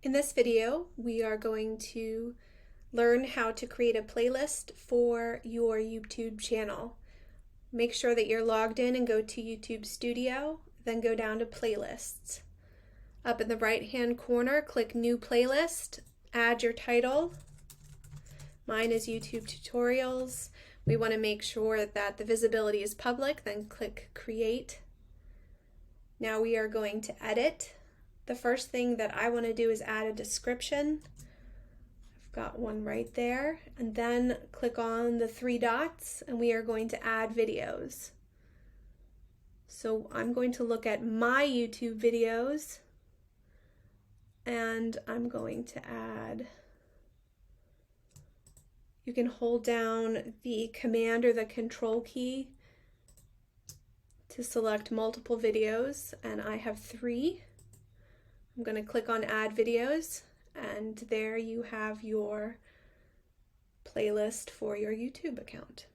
In this video, we are going to learn how to create a playlist for your YouTube channel. Make sure that you're logged in and go to YouTube Studio, then go down to Playlists. Up in the right-hand corner, click New Playlist, add your title. Mine is YouTube Tutorials. We want to make sure that the visibility is public, then click Create. Now we are going to edit. The first thing that I want to do is add a description. I've got one right there. And then click on the three dots and we are going to add videos. So I'm going to look at my YouTube videos and I'm going to add. You can hold down the command or the control key to select multiple videos, and I have 3. I'm going to click on Add Videos, and there you have your playlist for your YouTube account.